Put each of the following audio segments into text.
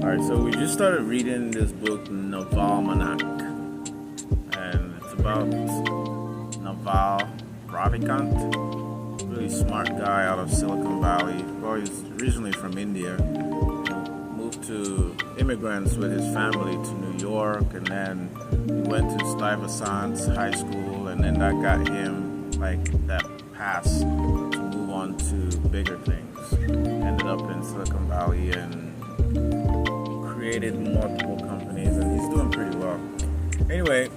All right, so we just started reading this book, Navalmanak, and it's about Naval Ravikant, really smart guy out of Silicon Valley. Well, he's originally from India. Moved to immigrants with his family to New York, and then he went to Stuyvesant High School, and then that got him like that pass to move on to bigger things. Ended up in Silicon Valley and created multiple companies, and he's doing pretty well. Anyway,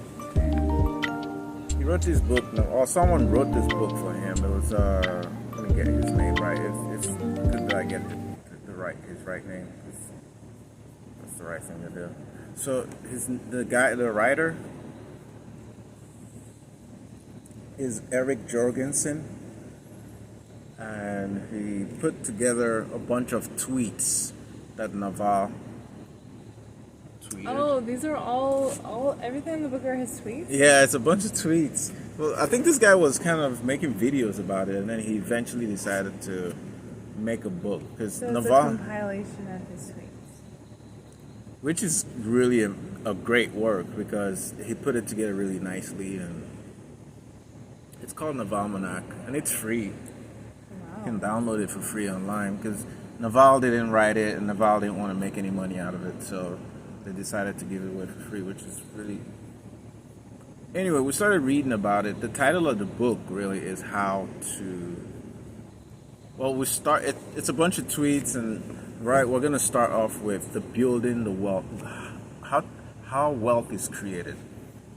he wrote this book, or someone wrote this book for him. It was let me get his name right. It's good that I get his right name. That's the right thing to do. So the writer is Eric Jorgensen, and he put together a bunch of tweets that Naval tweeted. Oh, these are all everything in the book are his tweets? Yeah, it's a bunch of tweets. Well, I think this guy was kind of making videos about it, and then he eventually decided to make a book because So it's a Naval, compilation of his tweets. which is really a great work because he put it together really nicely, and it's called Navalmanak, and it's free. You can download it for free online because Naval didn't write it, and Naval didn't want to make any money out of it, so they decided to give it away for free, which is really... Anyway, we started reading about it. The title of the book really is how to... Well, it's a bunch of tweets, and we're going to start off with the building the wealth, how wealth is created.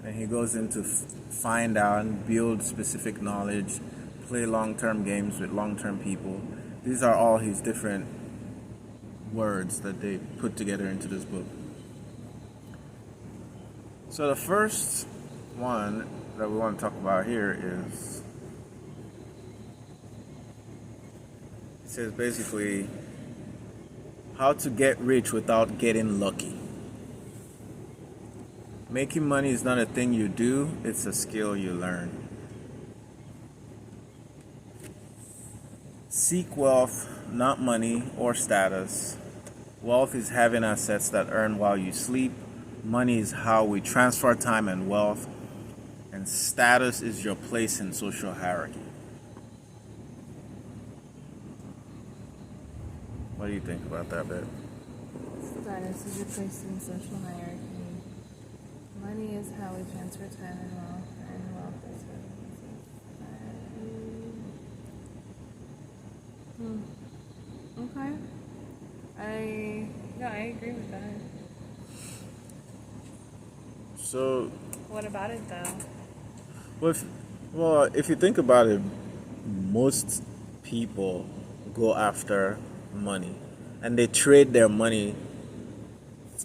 And he goes into find out and build specific knowledge, play long-term games with long-term people. These are all his different words that they put together into this book. So the first one that we want to talk about here is, it says basically how to get rich without getting lucky. Making money is not a thing you do, it's a skill you learn. Seek wealth, not money or status. Wealth is having assets that earn while you sleep. Money is how we transfer time and wealth. And status is your place in social hierarchy. What do you think about that, babe? Status is your place in social hierarchy. Money is how we transfer time and wealth is Okay. I agree with that. So, What about it though? if you think about it, most people go after money, and they trade their money,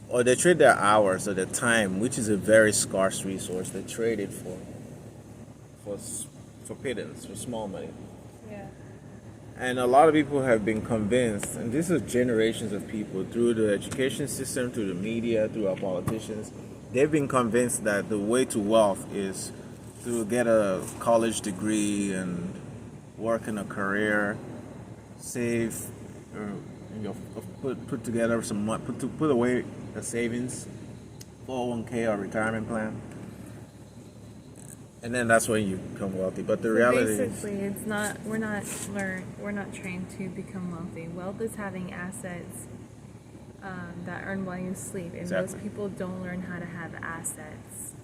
or they trade their hours or their time, which is a very scarce resource. They trade it for pittance, for small money. Yeah. And a lot of people have been convinced, and this is generations of people through the education system, through the media, through our politicians. They've been convinced that the way to wealth is to get a college degree and work in a career, save, put together some money, put away a savings, 401k or retirement plan, and then that's when you become wealthy. But the reality Basically, it's not. We're not trained to become wealthy. Wealth is having assets that earn while you sleep, and Exactly. most people don't learn how to have assets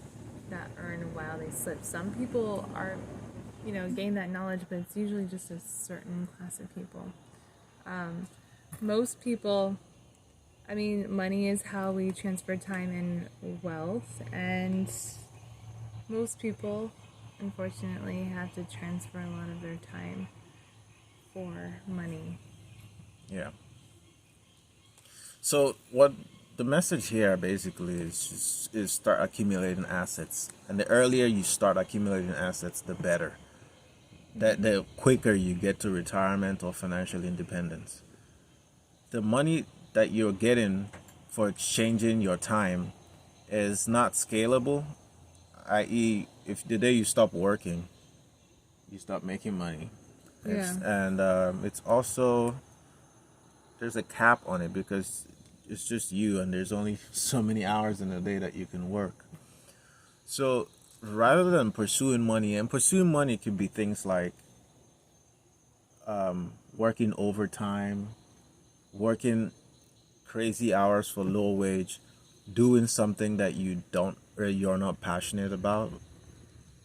that earn while they sleep. Some people are, gain that knowledge, but it's usually just a certain class of people. Most people, money is how we transfer time and wealth, and most people, unfortunately, have to transfer a lot of their time for money. Yeah. So what the message here basically is start accumulating assets, and the earlier you start accumulating assets, the better. That the quicker you get to retirement or financial independence. The money that you're getting for exchanging your time is not scalable, i.e., if the day you stop working, you stop making money. Yeah. And it's also, there's a cap on it because it's just you, and there's only so many hours in a day that you can work. So rather than pursuing money, and pursuing money could be things like working overtime, working crazy hours for low wage, doing something that you don't or you're not passionate about.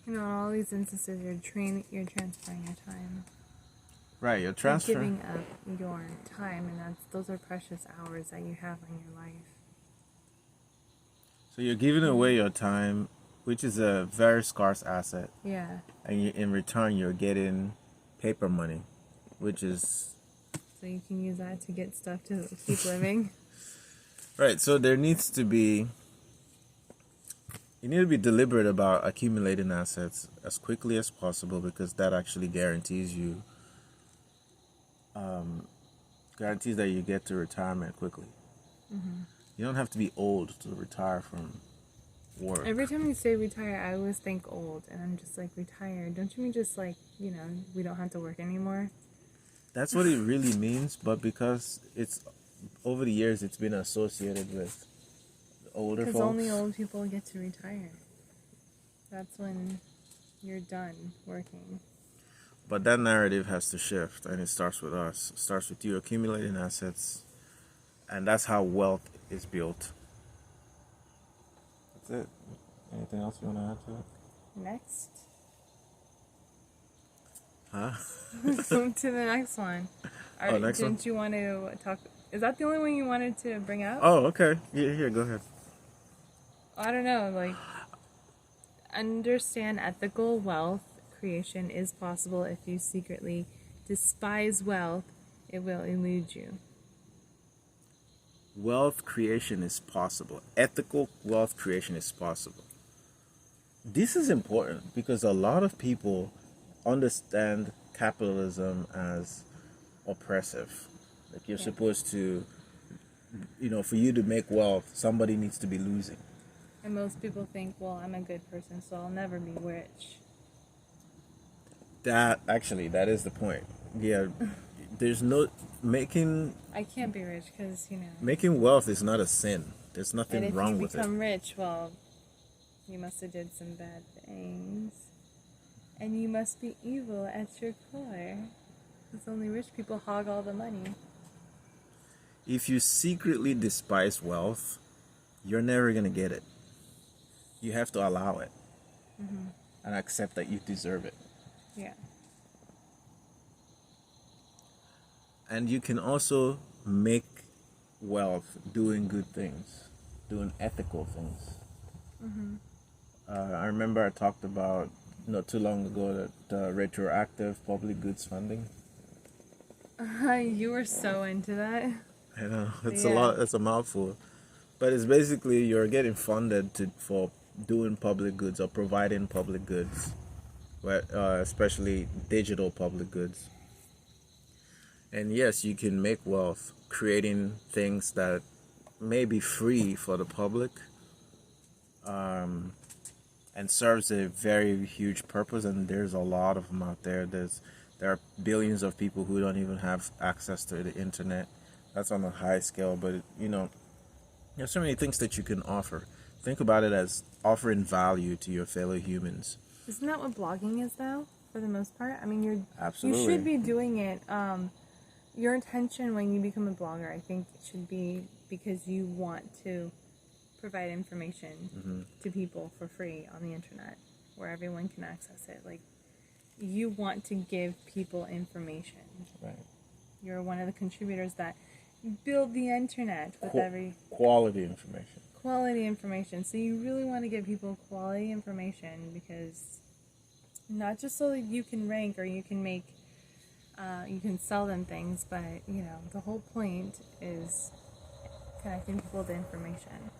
In all these instances, you're transferring your time. Right, you're You're transferring. giving up your time, and those are precious hours that you have in your life. So you're giving away your time, which is a very scarce asset, Yeah. and in return you're getting paper money, which is So you can use that to get stuff to keep living. right. So there needs to be you need to be deliberate about accumulating assets as quickly as possible because that actually guarantees that you get to retirement quickly. You don't have to be old to retire from work. Every time you say retire, I always think old, and I'm just like, retire? Don't you mean just like, we don't have to work anymore? That's what it really means, but because it's over the years it's been associated with older Because folks. only old people get to retire. That's when you're done working. But that narrative has to shift, and it starts with us. It starts with you accumulating assets, and that's how wealth is built. That's it. Anything else you want to add to it? Next. Huh? Move to the next one. Next one? Didn't you want to talk? Is that the only one you wanted to bring up? Oh, okay. Yeah, here, go ahead. I don't know. Like, understand ethical wealth creation is possible if you secretly despise wealth. It will elude you. Wealth creation is possible. Ethical wealth creation is possible. This is important because a lot of people understand capitalism as oppressive. Like you're supposed to, for you to make wealth, somebody needs to be losing. And most people think, well, I'm a good person, so I'll never be rich. That is the point. Yeah, there's no making. I can't be rich because, Making wealth is not a sin. There's and nothing if wrong you with it. become rich, well, you must have did some bad things. And you must be evil at your core. Because only rich people hog all the money. If you secretly despise wealth, you're never gonna get it. You have to allow it and accept that you deserve it. Yeah. And you can also make wealth doing good things, doing ethical things. I remember I talked about not too long ago that retroactive public goods funding. You were so into that. I know it's Yeah. a lot. It's a mouthful, but it's basically you're getting funded for doing public goods or providing public goods, especially digital public goods. And yes, you can make wealth creating things that may be free for the public, and serves a very huge purpose. And there's a lot of them out there. There are billions of people who don't even have access to the internet. That's on a high scale, but there's so many things that you can offer. Think about it as offering value to your fellow humans. Isn't that what blogging is, though, for the most part? I mean, you Absolutely. should be doing it. Your intention when you become a blogger, I think, should be because you want to provide information to people for free on the internet, where everyone can access it. Like, you want to give people information. Right. You're one of the contributors that build the internet with Quality information. quality information. So you really want to give people quality information because not just so that you can rank or you can make, you can sell them things, but the whole point is connecting people to information.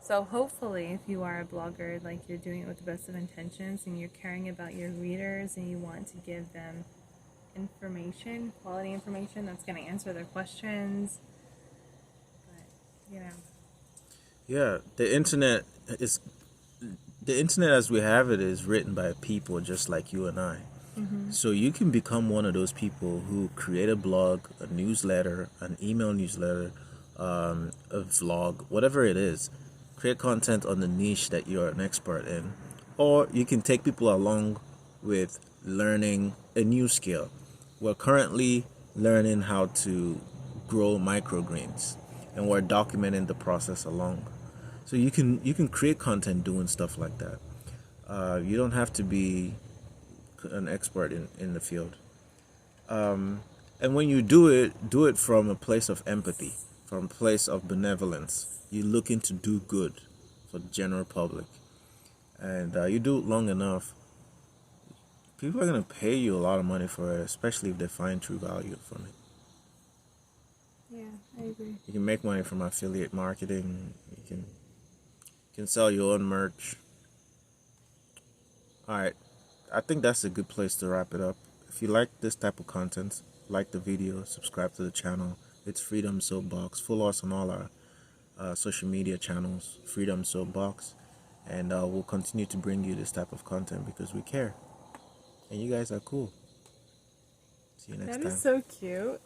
So hopefully, if you are a blogger, like you're doing it with the best of intentions and you're caring about your readers and you want to give them information, quality information that's going to answer their questions. But, Yeah, the internet as we have it is written by people just like you and I. So you can become one of those people who create a blog, a newsletter, an email newsletter, a vlog, whatever it is. Create content on the niche that you're an expert in, or you can take people along with learning a new skill. We're currently learning how to grow microgreens, and we're documenting the process along. So you can create content doing stuff like that. You don't have to be an expert in the field. And when you do it from a place of empathy, from a place of benevolence. You're looking to do good for the general public. And you do it long enough, people are going to pay you a lot of money for it, especially if they find true value from it. Yeah, I agree. You can make money from affiliate marketing. You can sell your own merch. All right. I think that's a good place to wrap it up. If you like this type of content, like the video, subscribe to the channel. It's Freedom Soapbox. Follow us on all our social media channels, Freedom Soapbox, and we'll continue to bring you this type of content because we care, and you guys are cool. See you next That time. is so cute.